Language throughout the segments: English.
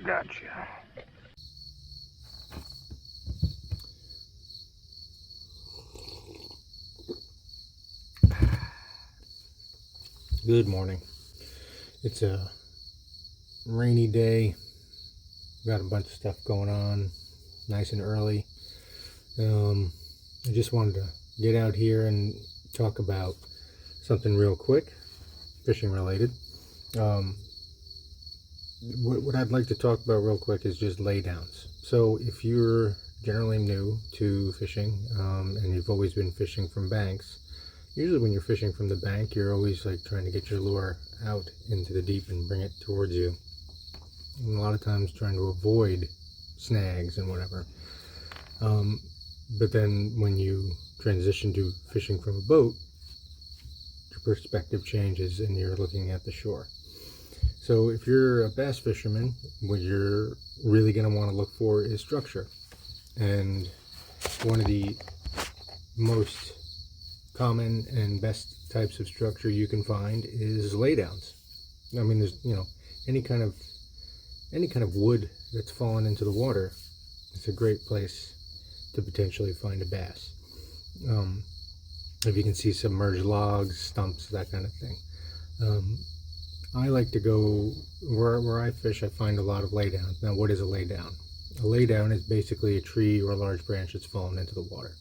Gotcha. Good morning. It's a rainy day. Got a bunch of stuff going on, nice and early. I just wanted to get out here and talk about something real quick, fishing related. What I'd like to talk about real quick is just laydowns. So if you're generally new to fishing and you've always been fishing from banks, usually when you're fishing from the bank, you're always like trying to get your lure out into the deep and bring it towards you. And a lot of times trying to avoid snags and whatever. But then when you transition to fishing from a boat, your perspective changes and you're looking at the shore. So if you're a bass fisherman, what you're really going to want to look for is structure. And one of the most common and best types of structure you can find is laydowns. I mean, there's any kind of wood that's fallen into the water. It's a great place to potentially find a bass. If you can see submerged logs, stumps, that kind of thing. I like to go where I fish. I find a lot of laydowns. Now, what is a laydown? A laydown is basically a tree or a large branch that's fallen into the water.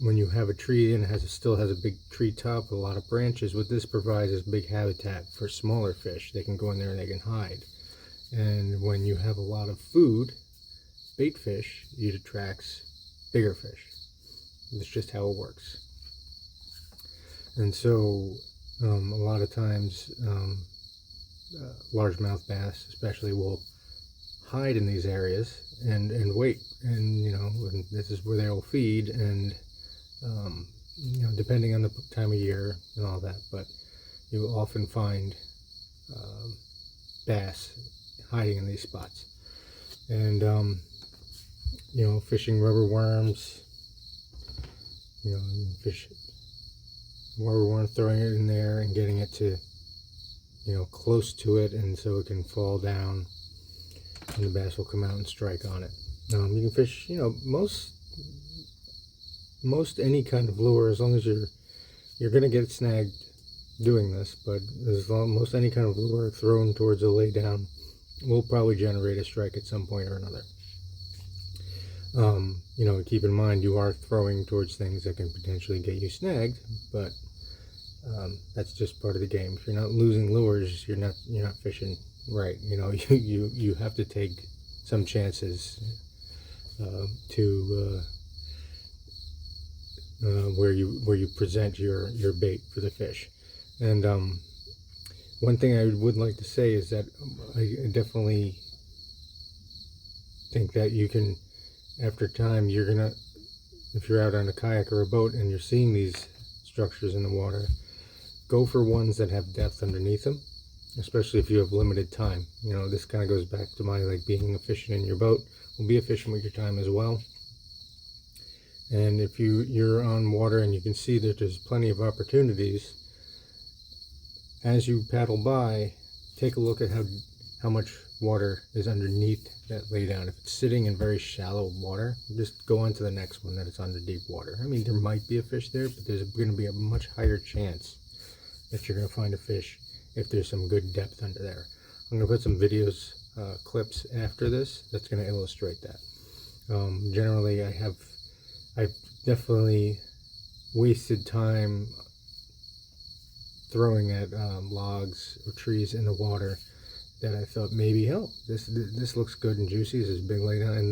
When you have a tree and it still has a big tree top with a lot of branches, what this provides is big habitat for smaller fish. They can go in there and they can hide. And when you have a lot of food, bait fish, it attracts bigger fish. That's just how it works. And so a lot of times largemouth bass especially will hide in these areas and wait, and and this is where they'll feed, and depending on the time of year and all that, but you will often find bass hiding in these spots. And fishing rubber worms, you fish rubber worm, throwing it in there and getting it to close to it, and so it can fall down and the bass will come out and strike on it. You can fish most any kind of lure, as long as you're going to get snagged doing this, but most any kind of lure thrown towards a laydown will probably generate a strike at some point or another. Keep in mind you are throwing towards things that can potentially get you snagged, but that's just part of the game. If you're not losing lures, you're not fishing right. You have to take some chances to where you present your bait for the fish. And one thing I would like to say is that I definitely think that you can, after time, if you're out on a kayak or a boat and you're seeing these structures in the water, go for ones that have depth underneath them, especially if you have limited time. This kind of goes back to my being efficient in your boat. Well, be efficient with your time as well. And if you're on water and you can see that there's plenty of opportunities, as you paddle by, take a look at how much water is underneath that laydown. If it's sitting in very shallow water, just go on to the next one that it's under deep water. I mean, there might be a fish there, but there's going to be a much higher chance that you're going to find a fish if there's some good depth under there. I'm going to put some videos, clips after this that's going to illustrate that. Generally, I've definitely wasted time throwing at logs or trees in the water that I thought maybe, this looks good and juicy. This is a big laydown, and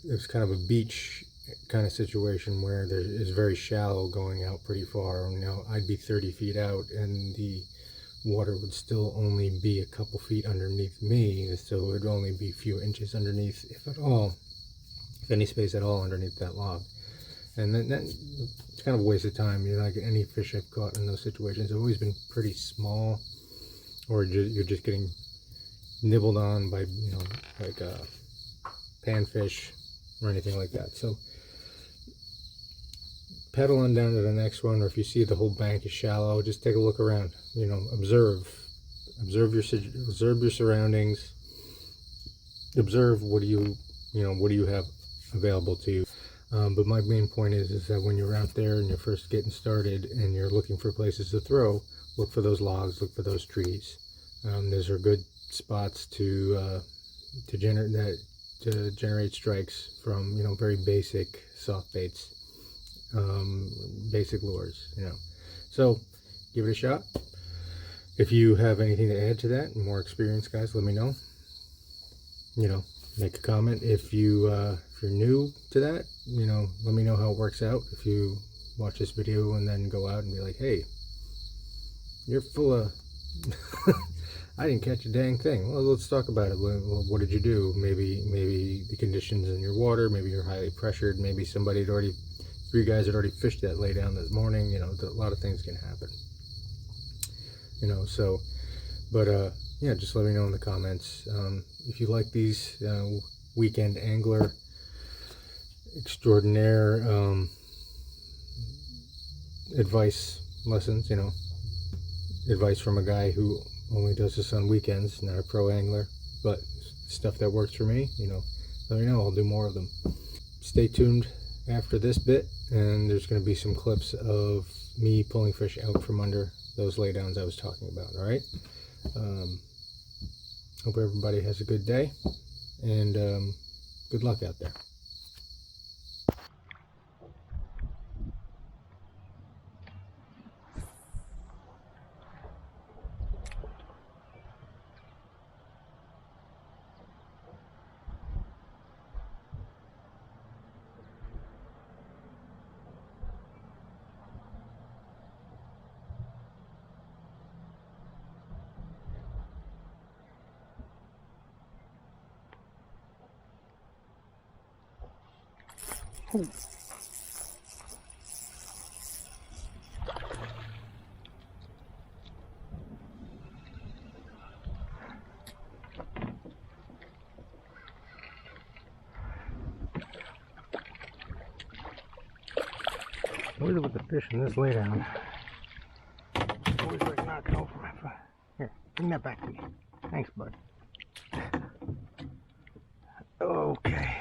there's kind of a beach kind of situation where there is very shallow going out pretty far. I'd be 30 feet out and the water would still only be a couple feet underneath me, so it would only be a few inches underneath, if at all, if any space at all underneath that log. And then it's kind of a waste of time. Like any fish I've caught in those situations have always been pretty small, or you're just getting nibbled on by like a panfish or anything like that. So pedal on down to the next one, or if you see the whole bank is shallow, just take a look around. You know, observe your surroundings. Observe what do you have available to you. But my main point is that when you're out there and you're first getting started and you're looking for places to throw, look for those logs, look for those trees. Those are good spots to generate strikes from, you know, very basic soft baits, basic lures, you know. So give it a shot. If you have anything to add to that, more experience, guys, let me know. You know, make a comment. If you're new to that, you know, let me know how it works out. If you watch this video and then go out and be like, hey, you're full of I didn't catch a dang thing. Well, let's talk about it. Well, what did you do? Maybe the conditions in your water, maybe you're highly pressured, maybe three guys had already fished that lay down this morning. You know, a lot of things can happen, you know. So but yeah, just let me know in the comments. If you like these weekend angler extraordinaire advice lessons, you know, advice from a guy who only does this on weekends, not a pro angler, but stuff that works for me, you know, let me know. I'll do more of them. Stay tuned after this bit, and there's going to be some clips of me pulling fish out from under those laydowns I was talking about. All right. Hope everybody has a good day, and good luck out there. What is it with the fish in this laydown? Always like knocking over my foot. Here, bring that back to me. Thanks, bud. Okay.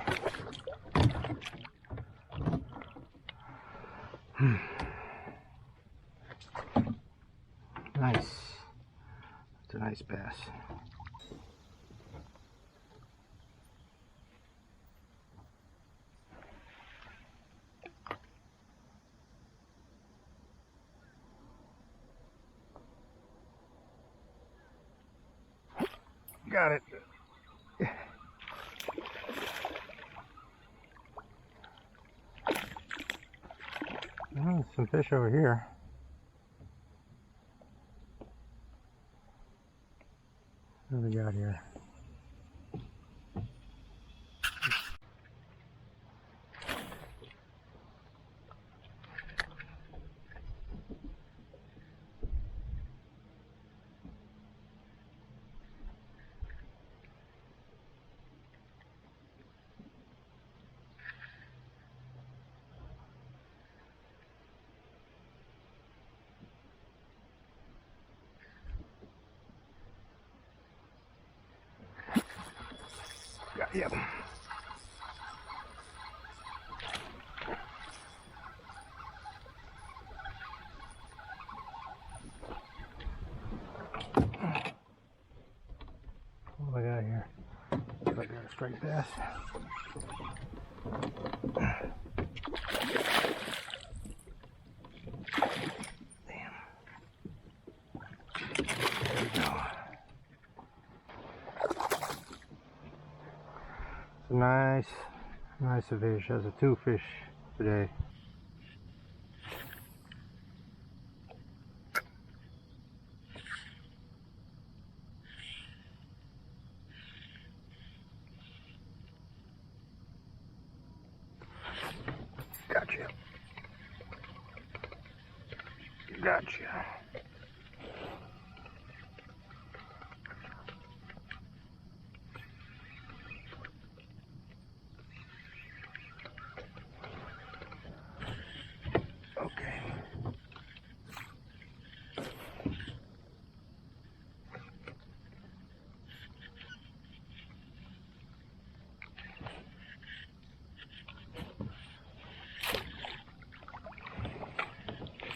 Nice. That's a nice bass. Got it. Oh, some fish over here. What do we got here? Yep. What do I got here? I got a striped bass. Damn. There we go. It's a nice fish. Has a 2 fish today. Gotcha. Gotcha.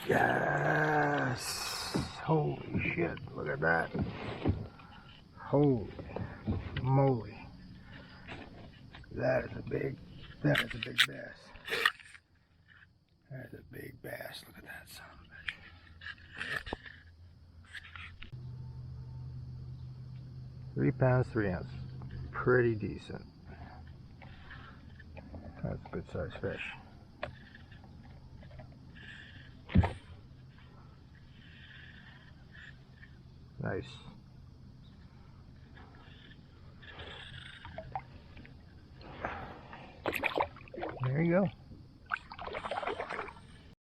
Yes! Holy shit, look at that. Holy moly. That is a big bass. That is a big bass. Look at that son of a bitch. 3 pounds, 3 ounces. Pretty decent. That's a good sized fish. Nice. There you go.